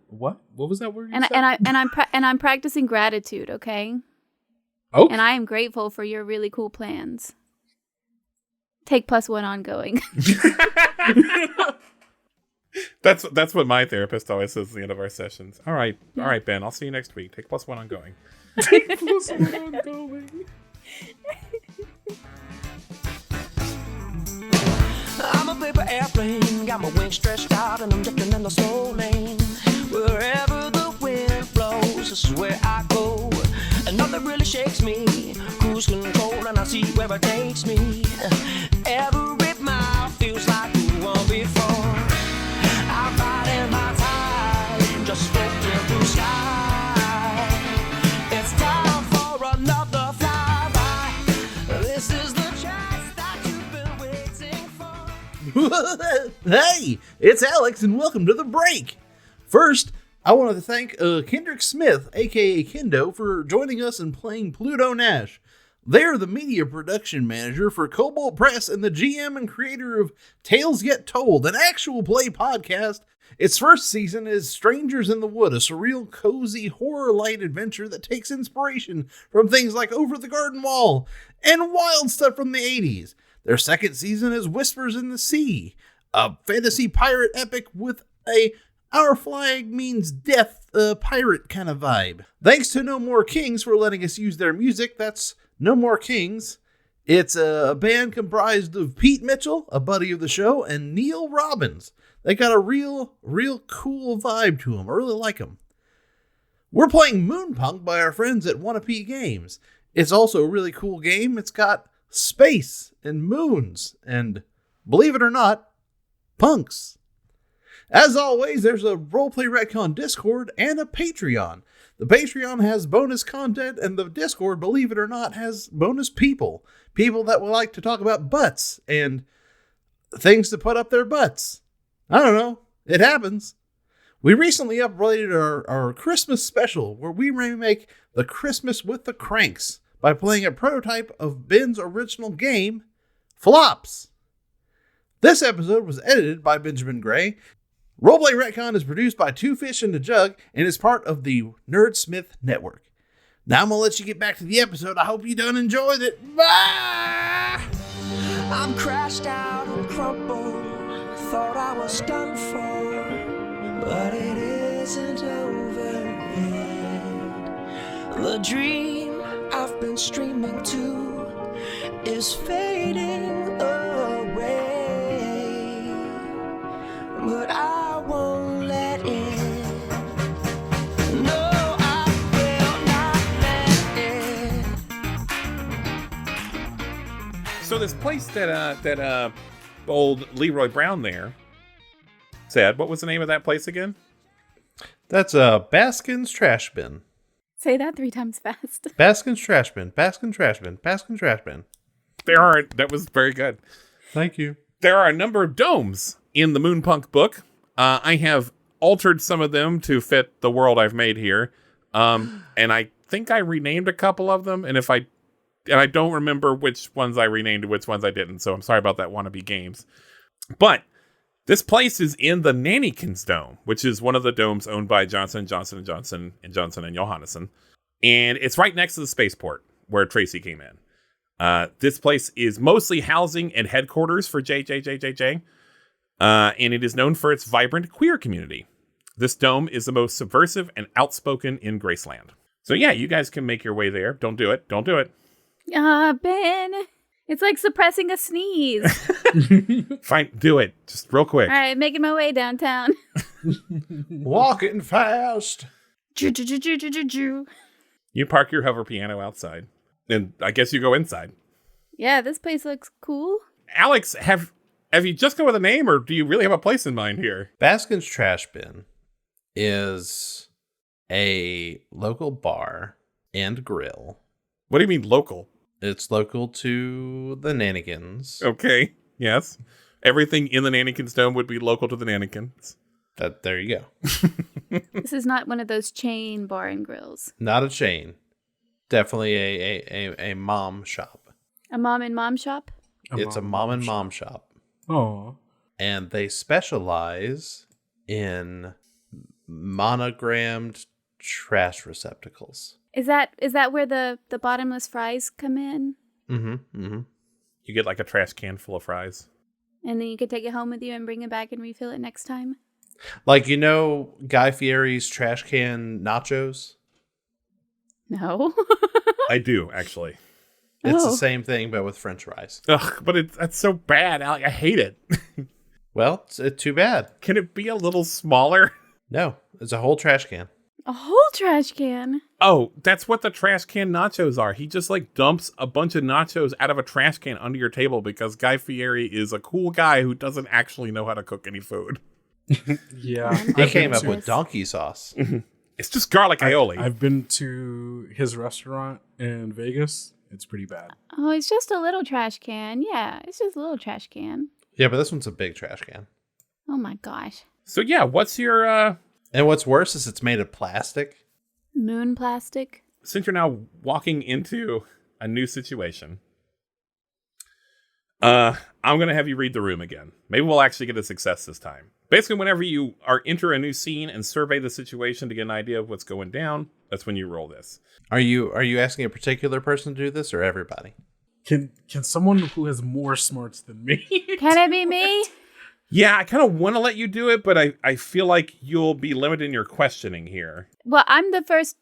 What? What was that word? You And said? I'm practicing gratitude. Okay. Okay. And I am grateful for your really cool plans. Take +1 ongoing. That's what my therapist always says at the end of our sessions. All right, Ben. I'll see you next week. Take +1 ongoing. +1 ongoing. I'm a paper airplane, got my wings stretched out and I'm drifting in the slow lane. Wherever the wind blows, this is where I go. And nothing really shakes me, cruise control and I see where it takes me. Every mile feels like the one before. I'm riding my tide, just floating through sky. It's time for another flyby. Hey, it's Alex, and welcome to The Break. First, I want to thank Kendrick Smith, aka Kendo, for joining us and playing Pluto Nash. They're the media production manager for Cobalt Press and the GM and creator of Tales Yet Told, an actual play podcast. Its first season is Strangers in the Wood, a surreal, cozy, horror light adventure that takes inspiration from things like Over the Garden Wall and wild stuff from the 80s. Their second season is Whispers in the Sea, a fantasy pirate epic with a Our Flag Means Death pirate kind of vibe. Thanks to No More Kings for letting us use their music. That's No More Kings. It's a band comprised of Pete Mitchell, a buddy of the show, and Neil Robbins. They got a real cool vibe to them. I really like them. We're playing Moonpunk by our friends at Wannabe Games. It's also a really cool game. It's got space and moons and, believe it or not, punks. As always, there's a Roleplay Retcon Discord and a Patreon. The Patreon has bonus content, and the Discord, believe it or not, has bonus people. People that would like to talk about butts and things to put up their butts. I don't know. It happens. We recently uploaded our Christmas special, where we remake the Christmas with the Cranks by playing a prototype of Ben's original game, Flops. This episode was edited by Benjamin Gray. Roleplay Retcon is produced by Two Fish in the Jug and is part of the Nerdsmith network. Now I'm going to let you get back to the episode. I hope you done enjoyed it. Bye! I'm crashed out and crumpled, thought I was done for, but it isn't over yet. The dream I've been streaming to is fading away, but I won't let in. No, I will not let in. So this place that old Leroy Brown there said, what was the name of that place again? That's Baskins Trashbin. Say that 3 times fast. Baskins Trashbin. Baskins Trashbin. Baskins Trashbin. That was very good. Thank you. There are a number of domes in the Moonpunk book. I have altered some of them to fit the world I've made here. And I think I renamed a couple of them. And I don't remember which ones I renamed and which ones I didn't. So I'm sorry about that, Wannabe Games. But this place is in the Nannykins Dome, which is one of the domes owned by Johnson & Johnson & Johnson and Johnson & Johannesson. And it's right next to the spaceport where Tracy came in. This place is mostly housing and headquarters for JJJJJ. And it is known for its vibrant queer community. This dome is the most subversive and outspoken in Graceland. So yeah, you guys can make your way there. Don't do it. Don't do it. Ben, it's like suppressing a sneeze. Fine, do it. Just real quick. All right, making my way downtown. Walking fast. Ju-ju-ju-ju-ju-ju-ju. You park your hover piano outside. And I guess you go inside. Yeah, this place looks cool. Alex, have you just come with a name, or do you really have a place in mind here? Baskins Trashbin is a local bar and grill. What do you mean local? It's local to the Nannykins. Okay, yes. Everything in the Nannykins Dome would be local to the Nannykins. There you go. This is not one of those chain bar and grills. Not a chain. Definitely a mom shop. A mom and mom shop? It's a mom and mom shop. Oh. And they specialize in monogrammed trash receptacles. Is that where the bottomless fries come in? Mm-hmm. You get like a trash can full of fries. And then you could take it home with you and bring it back and refill it next time? Like, you know Guy Fieri's trash can nachos? No. I do, actually. It's the same thing, but with French fries. Ugh, but that's so bad. I hate it. Well, it's too bad. Can it be a little smaller? No, it's a whole trash can. A whole trash can? Oh, that's what the trash can nachos are. He just like dumps a bunch of nachos out of a trash can under your table because Guy Fieri is a cool guy who doesn't actually know how to cook any food. Yeah. He came up with donkey sauce. It's just garlic aioli. I've been to his restaurant in Vegas. It's pretty bad. Oh, it's just a little trash can. Yeah, it's just a little trash can. Yeah, but this one's a big trash can. Oh my gosh. So yeah, what's your And what's worse is it's made of plastic. Moon plastic. since you're now walking into a new situation, I'm going to have you read the room again. Maybe we'll actually get a success this time. Basically, whenever you enter a new scene and survey the situation to get an idea of what's going down, that's when you roll this. Are you asking a particular person to do this or everybody? Can someone who has more smarts than me? Can it be me? Yeah, I kind of want to let you do it, but I feel like you'll be limited in your questioning here. Well, I'm the first.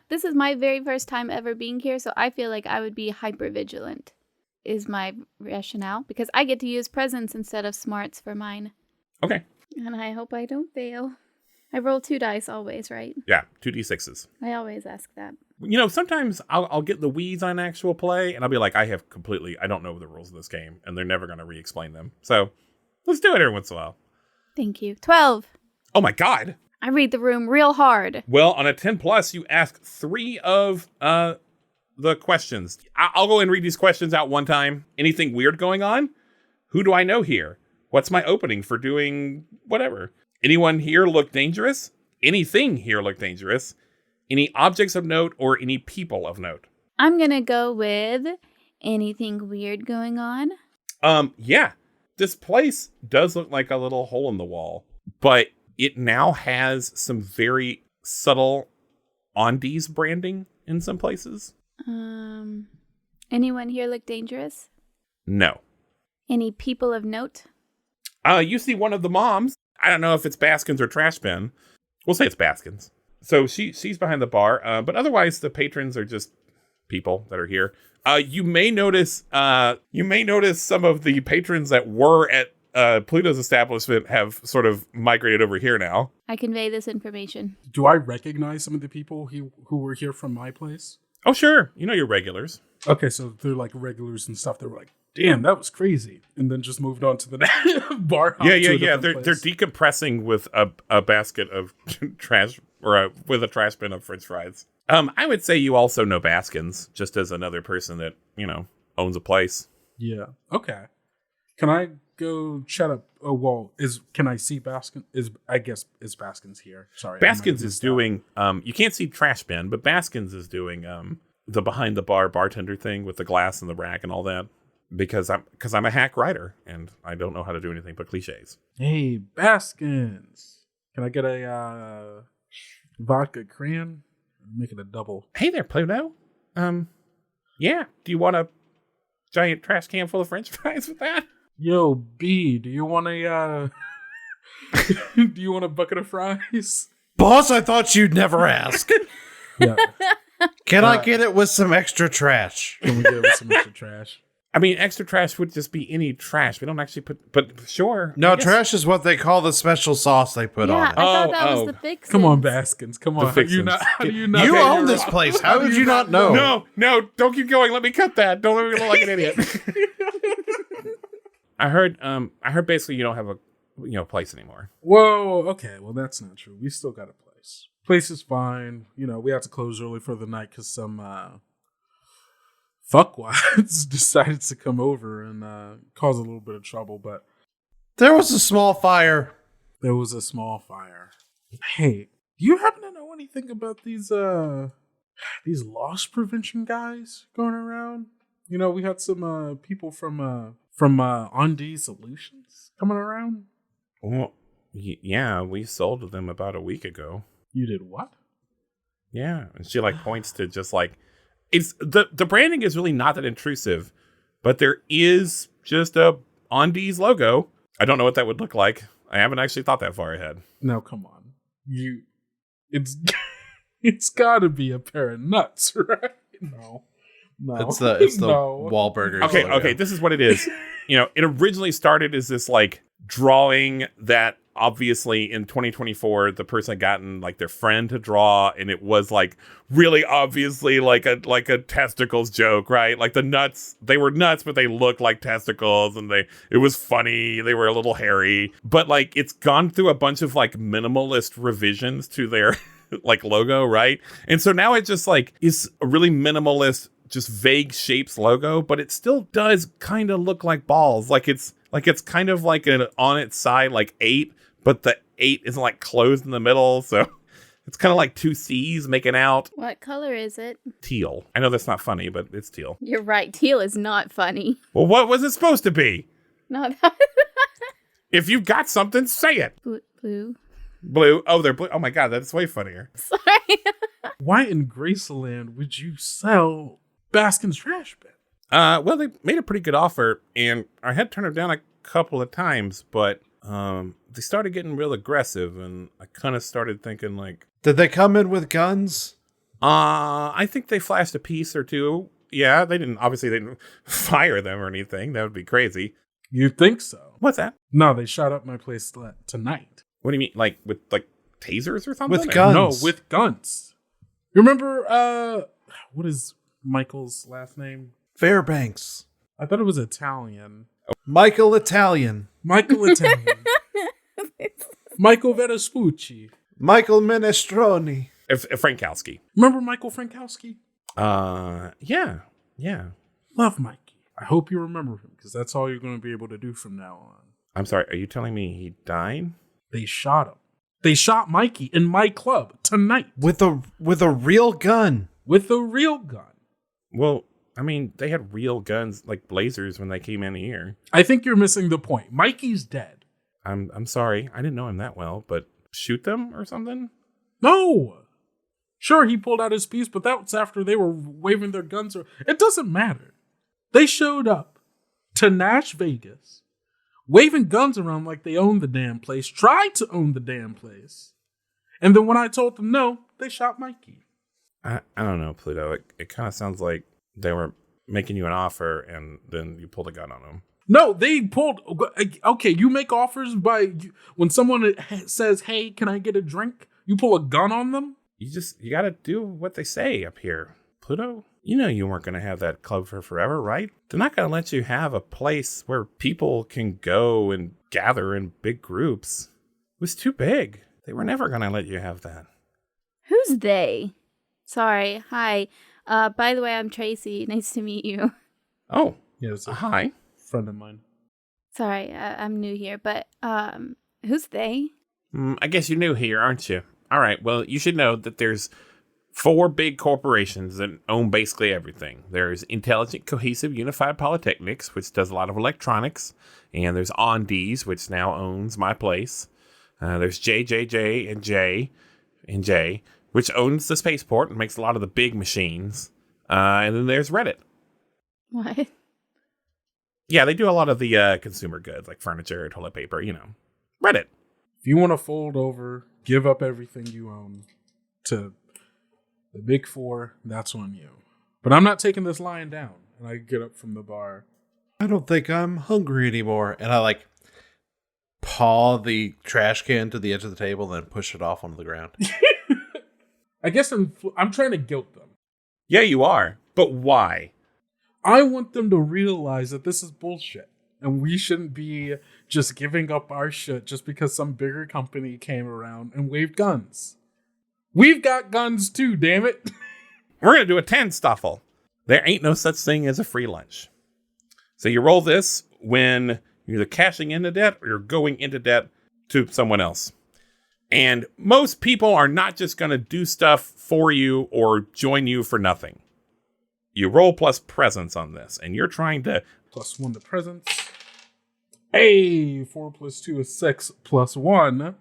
This is my very first time ever being here, so I feel like I would be hyper vigilant. Is my rationale, because I get to use presence instead of smarts for mine. Okay. And I hope I don't fail. I roll 2 dice always, right? Yeah, 2d6s. I always ask that. You know, sometimes I'll get the weeds on actual play, and I'll be like, I don't know the rules of this game, and they're never going to re-explain them. So let's do it every once in a while. Thank you. 12. Oh my God. I read the room real hard. Well, on a 10 plus, you ask 3 of the questions. I'll go and read these questions out one time. Anything weird going on? Who do I know here? What's my opening for doing whatever? Anyone here look dangerous? Anything here look dangerous? Any objects of note or any people of note? I'm going to go with anything weird going on. Yeah. This place does look like a little hole in the wall, but it now has some very subtle Ondies branding in some places. Anyone here look dangerous? No. Any people of note? You see one of the moms. I don't know if it's Baskins or Trashbin. We'll say it's Baskins. So she's behind the bar, but otherwise the patrons are just people that are here. You may notice some of the patrons that were at Pluto's establishment have sort of migrated over here now. I convey this information. Do I recognize some of the people who were here from my place? Oh, sure. You know your regulars. Okay, so they're like regulars and stuff. They were like, damn, that was crazy. And then just moved on to the bar. Yeah. They're decompressing with a basket of trash or with a trash bin of French fries. I would say you also know Baskins, just as another person that, owns a place. Yeah. Okay. Can I go chat up? Oh, well, can I see Baskins? Is Baskins here? Sorry. Baskins is doing, you can't see trash bin, but Baskins is doing the behind the bar bartender thing with the glass and the rack and all that. Because I'm a hack writer and I don't know how to do anything but cliches. Hey, Baskins. Can I get a vodka cran? Make it a double. Hey there, Pluto. Yeah. Do you want a giant trash can full of French fries with that? Yo, B, do you want a bucket of fries? Boss, I thought you'd never ask. Yeah. Can I get it with some extra trash? Can we get it with some extra trash? I mean, extra trash would just be any trash. We don't actually but sure. No, trash is what they call the special sauce they put on it. I thought that was the fixins. Come on, Baskins. Come on. The fixins. How do you not? You own this place. How did you not know? No, don't keep going. Let me cut that. Don't let me look like an idiot. I heard basically you don't have a place anymore. Whoa, okay. Well, that's not true. We still got a place. Place is fine. We had to close early for the night because some fuckwads decided to come over and cause a little bit of trouble, but There was a small fire. there was a small fire. Hey, do you happen to know anything about these loss prevention guys going around? We had some people from Ondi Solutions coming around. Well, yeah, we sold them about a week ago. You did what? Yeah, and she points to just it's the branding is really not that intrusive, but there is just a Ondi's logo. I don't know what that would look like. I haven't actually thought that far ahead. Now, come on, it's got to be a pair of nuts, right? No. It's the No. Wahlburgers. Okay, logo. okay, this is what it is. It originally started as this drawing that obviously in 2024 the person had gotten their friend to draw, and it was really obviously like a testicles joke, right? The nuts, they were nuts, but they looked like testicles, and it was funny. They were a little hairy, but it's gone through a bunch of minimalist revisions to their logo, right? And so now it just is a really minimalist, just vague shapes logo, but it still does kind of look like balls. Like it's kind of like an on its side, like 8, but the 8 is like closed in the middle. So it's kind of like 2 C's making out. What color is it? Teal. I know that's not funny, but it's teal. You're right. Teal is not funny. Well, what was it supposed to be? Not that. If you've got something, say it. Blue. Blue. Oh, they're blue. Oh my God, that's way funnier. Sorry. Why in Graceland would you sell Baskins Trashbins? Well, they made a pretty good offer, and I had turned them down a couple of times, but they started getting real aggressive, and I kind of started thinking like, Did they come in with guns? I think they flashed a piece or two. Yeah, they didn't fire them or anything. That would be crazy. You think so? What's that? No, they shot up my place tonight. What do you mean? Like with like tasers or something? With guns. No, with guns. You remember, what is Michael's last name? Fairbanks. I thought it was Italian. Michael Italian. Michael Italian. Michael Vespucci. Michael Minestrone. Frankowski. Remember Michael Frankowski? Yeah. Love Mikey. I hope you remember him, because that's all you're going to be able to do from now on. I'm sorry, are you telling me he died? They shot him. They shot Mikey in my club tonight. With a real gun. With a real gun. Well, I mean, they had real guns like blazers when they came in here. I think you're missing the point. Mikey's dead. I'm sorry, I didn't know him that well, but shoot them or something? No. Sure, he pulled out his piece, but that's after they were waving their guns. It doesn't matter. They showed up to Nashvegas, waving guns around like they owned the damn place, tried to own the damn place. And then when I told them no, they shot Mikey. I don't know, Pluto. It kind of sounds like they were making you an offer and then you pulled a gun on them. No, they pulled. Okay, you make offers when someone says, "Hey, can I get a drink?" You pull a gun on them. You got to do what they say up here, Pluto. You know you weren't going to have that club for forever, right? They're not going to let you have a place where people can go and gather in big groups. It was too big. They were never going to let you have that. Who's they? Sorry. Hi. By the way, I'm Tracy. Nice to meet you. Oh, Yes, hi. friend of mine. Sorry, I'm new here, but who's they? I guess you're new here, aren't you? All right, well, you should know that there's 4 big corporations that own basically everything. There's Intelligent Cohesive Unified Polytechnics, which does a lot of electronics. And there's Ondees, which now owns my place. There's JJJ and J, which owns the spaceport and makes a lot of the big machines. And then there's Reddit. What? Yeah, they do a lot of the consumer goods, like furniture, toilet paper, Reddit. If you want to fold over, give up everything you own to the big 4, that's on you. But I'm not taking this lying down. And I get up from the bar. I don't think I'm hungry anymore. And I paw the trash can to the edge of the table, then push it off onto the ground. I guess I'm trying to guilt them. Yeah, you are. But why? I want them to realize that this is bullshit. And we shouldn't be just giving up our shit just because some bigger company came around and waved guns. We've got guns too, damn it. We're going to do a 10 Stoffel. There ain't no such thing as a free lunch. So you roll this when you're either cashing into debt or you're going into debt to someone else. And most people are not just going to do stuff for you or join you for nothing. You roll plus presence on this, and you're trying to... +1 to presence. Hey, 4 + 2 is 6, +1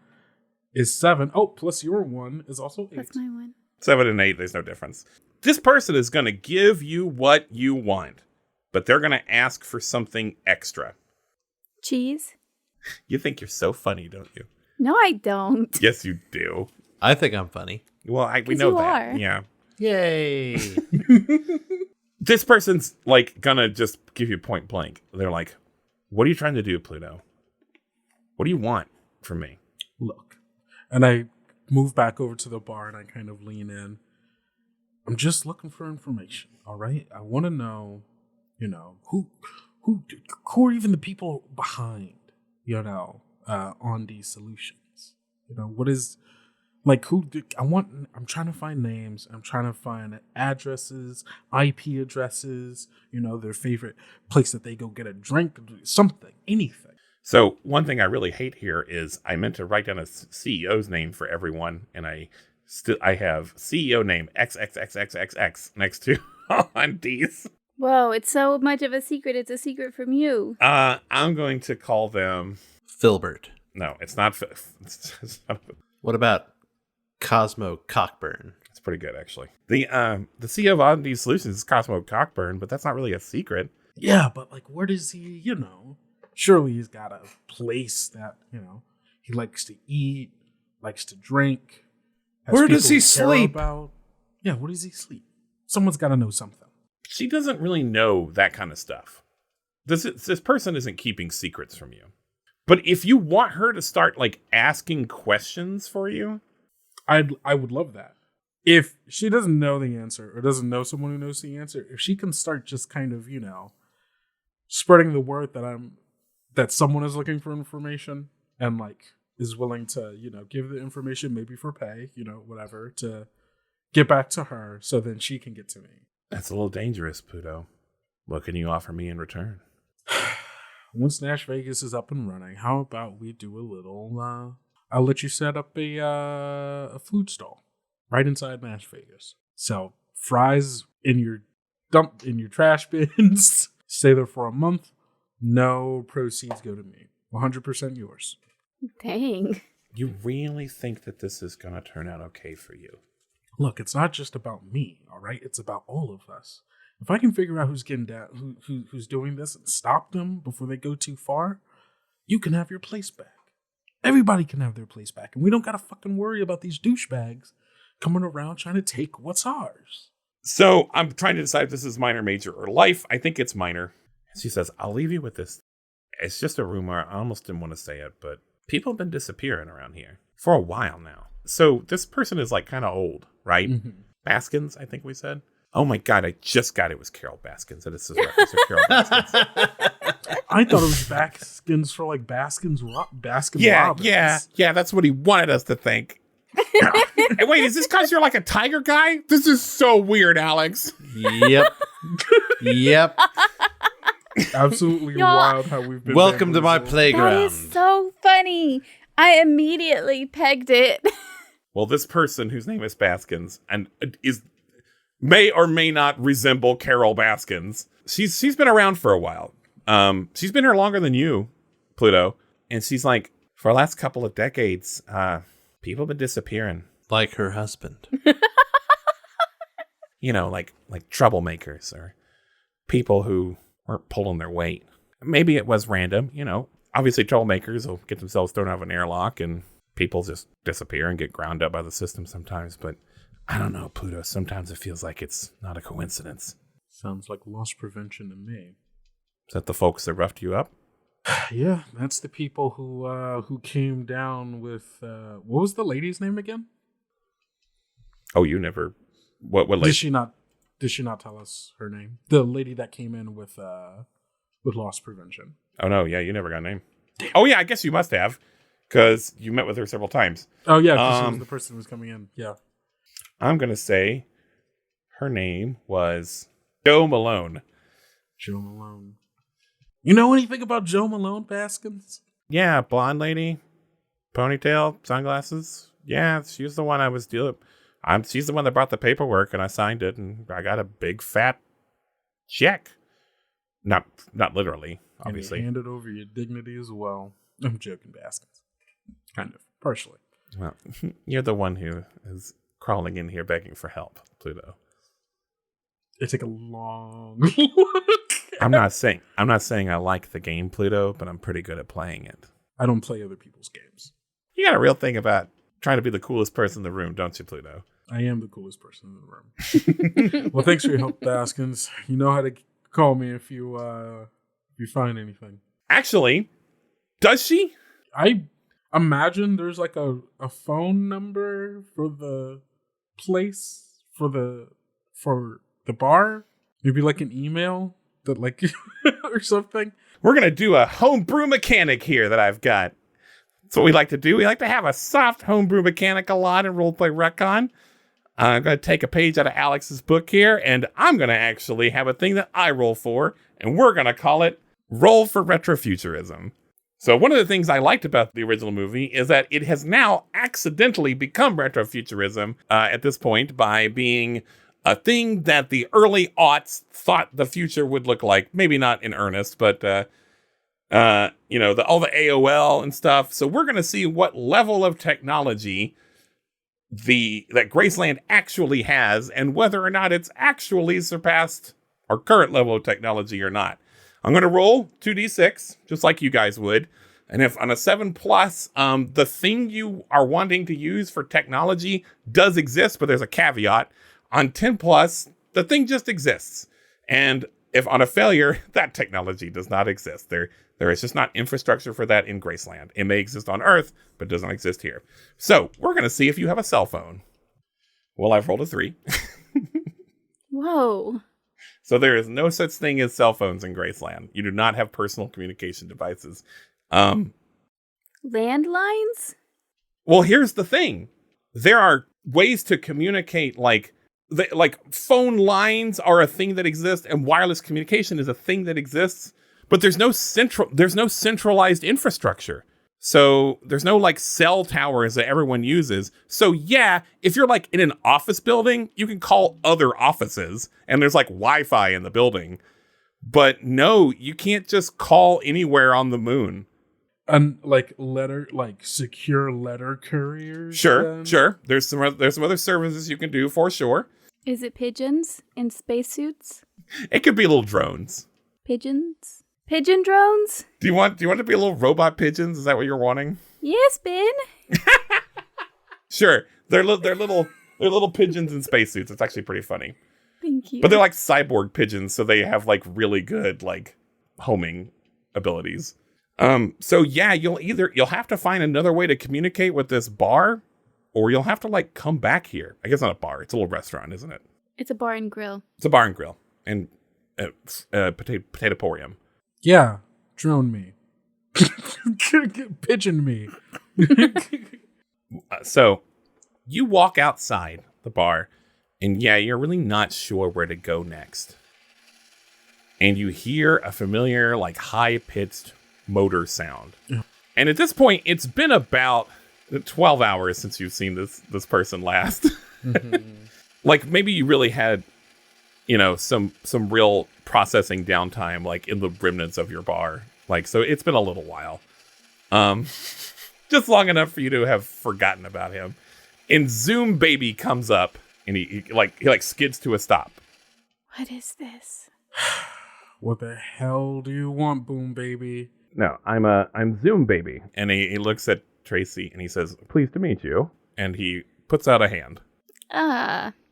is 7. Oh, plus your 1 is also 8. That's my one. 7 and 8, there's no difference. This person is going to give you what you want, but they're going to ask for something extra. Cheese? You think you're so funny, don't you? No, I don't. Yes, you do. I think I'm funny. Well, we 'Cause know you that. are. Yeah. Yay. This person's gonna just give you point blank. They're like, what are you trying to do, Pluto? What do you want from me? Look. And I move back over to the bar and I kind of lean in. I'm just looking for information, all right? I want to know, who are even the people behind, on these solutions? Like I'm trying to find names. I'm trying to find addresses, IP addresses, their favorite place that they go get a drink, something, anything. So one thing I really hate here is I meant to write down a CEO's name for everyone, and I have CEO name XXXXXX next to on these. Whoa, it's so much of a secret. It's a secret from you. I'm going to call them Filbert. No, it's not. What about Cosmo Cockburn? It's pretty good, actually. The CEO of Oddity Solutions is Cosmo Cockburn, but that's not really a secret. Yeah, but like, where does he, surely he's got a place that, he likes to eat, likes to drink. Where does he sleep? Yeah, where does he sleep? Someone's got to know something. She doesn't really know that kind of stuff. This person isn't keeping secrets from you. But if you want her to start like asking questions for you, I would love that. If she doesn't know the answer or doesn't know someone who knows the answer, if she can start just kind of, spreading the word that someone is looking for information and like is willing to, give the information maybe for pay, whatever, to get back to her so then she can get to me. That's a little dangerous, Pluto. What can you offer me in return? Once Nashvegas is up and running, how about we do a little, I'll let you set up a food stall right inside Nashvegas. Sell fries in your trash bins. Stay there for a month. No proceeds go to me. 100% yours. Dang. You really think that this is going to turn out okay for you? Look, it's not just about me, all right? It's about all of us. If I can figure out who's getting down, who's doing this and stop them before they go too far, you can have your place back. Everybody can have their place back. And we don't got to fucking worry about these douchebags coming around trying to take what's ours. So I'm trying to decide if this is minor, major, or life. I think it's minor. She says, I'll leave you with this. It's just a rumor. I almost didn't want to say it, but people have been disappearing around here for a while now. So this person is like kind of old, right? Mm-hmm. Baskins, I think we said. Oh my God, I just got it was Carol Baskins. This is reference to Carol Baskins. I thought it was Baskins for like Baskin Robbins. Yeah, that's what he wanted us to think. Hey, wait, is this because you're like a tiger guy? This is so weird, Alex. Yep. Absolutely wild how we've been. Welcome to my playground. That is so funny. I immediately pegged it. Well, this person whose name is Baskins and may or may not resemble Carol Baskins. She's been around for a while. She's been here longer than you, Pluto. And she's like, for the last couple of decades, people have been disappearing. Like her husband. Like troublemakers or people who weren't pulling their weight. Maybe it was random, Obviously, troublemakers will get themselves thrown out of an airlock and people just disappear and get ground up by the system sometimes. But I don't know, Pluto. Sometimes it feels like it's not a coincidence. Sounds like loss prevention to me. Is that the folks that roughed you up? Yeah, that's the people who came down with what was the lady's name again? Oh, you never. What lady? Did she not tell us her name? The lady that came in with loss prevention. Oh no, yeah, you never got a name. Damn. Oh yeah, I guess you must have, because you met with her several times. Oh yeah, because she was the person who was coming in. Yeah. I'm gonna say her name was Joe Malone. Joe Malone. You know anything about Joe Malone, Baskins? Yeah, blonde lady, ponytail, sunglasses. Yeah, she's the one I was dealing. She's the one that brought the paperwork, and I signed it, and I got a big fat check. Not literally, obviously. And you handed over your dignity as well. I'm joking, Baskins. Kind of, partially. Well, you're the one who is crawling in here begging for help, Pluto. It took a long look. I'm not saying I like the game, Pluto, but I'm pretty good at playing it. I don't play other people's games. You got a real thing about trying to be the coolest person in the room, don't you, Pluto? I am the coolest person in the room. Well, thanks for your help, Baskins. You know how to call me if you find anything. Actually, does she? I imagine there's like a phone number for the place for the bar. Maybe like an email that like or something. We're gonna do a homebrew mechanic here that I've got. That's what we like to do. We like to have a soft homebrew mechanic a lot in Roleplay Retcon. I'm going to take a page out of Alex's book here, and I'm going to actually have a thing that I roll for, and we're going to call it Roll for Retrofuturism. So one of the things I liked about the original movie is that it has now accidentally become retrofuturism at this point by being a thing that the early aughts thought the future would look like. Maybe not in earnest, but all the AOL and stuff. So we're going to see what level of technology that Graceland actually has and whether or not it's actually surpassed our current level of technology or not. I'm going to roll 2d6, just like you guys would. And if on a 7+, the thing you are wanting to use for technology does exist, but there's a caveat. On 10+, the thing just exists. And if on a failure, that technology does not exist. There is just not infrastructure for that in Graceland. It may exist on Earth, but doesn't exist here. So we're going to see if you have a cell phone. Well, I've rolled a 3. Whoa. So there is no such thing as cell phones in Graceland. You do not have personal communication devices. Landlines? Well, here's the thing. There are ways to communicate, like phone lines are a thing that exists, and wireless communication is a thing that exists, but there's no centralized infrastructure. So there's no like cell towers that everyone uses. So yeah, if you're like in an office building, you can call other offices and there's like Wi-Fi in the building. But no, you can't just call anywhere on the moon. And secure letter couriers. Sure. There's some other services you can do for sure. Is it pigeons in spacesuits? It could be little drones. Pigeons? Pigeon drones? Do you want to be a little robot pigeons? Is that what you're wanting? Yes, Ben. Sure. They're little pigeons in spacesuits. It's actually pretty funny. Thank you. But they're like cyborg pigeons, so they have like really good like homing abilities. So yeah, you'll have to find another way to communicate with this bar, or you'll have to like come back here. I guess not a bar, it's a little restaurant, isn't it? It's a bar and grill. It's a bar and grill. And potato-porium. Yeah, drone me. Pigeon me. So you walk outside the bar, and yeah, you're really not sure where to go next. And you hear a familiar, like high-pitched motor sound. Yeah. And at this point, it's been about 12 hours since you've seen this person last. Mm-hmm. Like maybe you really had, some real processing downtime, like in the remnants of your bar. Like, so it's been a little while. Just long enough for you to have forgotten about him. And Zoom Baby comes up and he skids to a stop. What is this? What the hell do you want, Boom Baby? No, I'm Zoom Baby. And he looks at Tracy and he says, "Pleased to meet you." And he puts out a hand.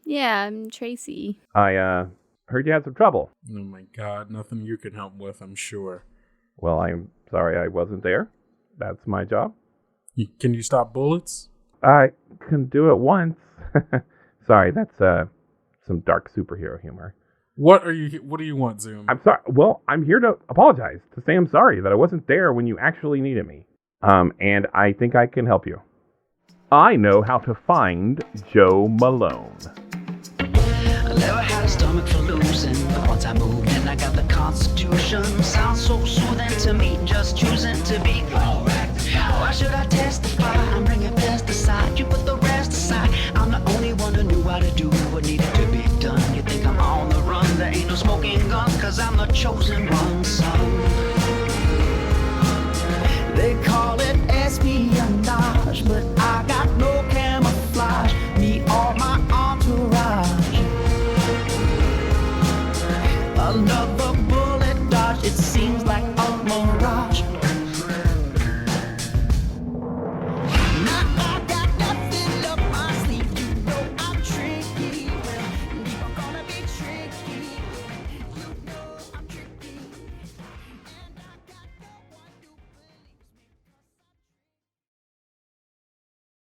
Yeah, I'm Tracy. I heard you had some trouble. Oh my god, nothing you can help with, I'm sure. Well, I'm sorry I wasn't there. That's my job. Can you stop bullets? I can do it once. Sorry, that's some dark superhero humor. What do you want, Zoom? I'm sorry. Well, I'm here to apologize, to say I'm sorry that I wasn't there when you actually needed me. And I think I can help you. I know how to find Joe Malone. I never had a stomach for losing, but once I moved in, I got the constitution. Sounds so soothing to me, just choosing to be correct. Why should I testify? I'm bringing pesticide. You put the rest aside. I'm the only one who knew how to do what needed to be done. You think I'm on the run? There ain't no smoking gun, cause I'm the chosen one, son. They call it espionage, but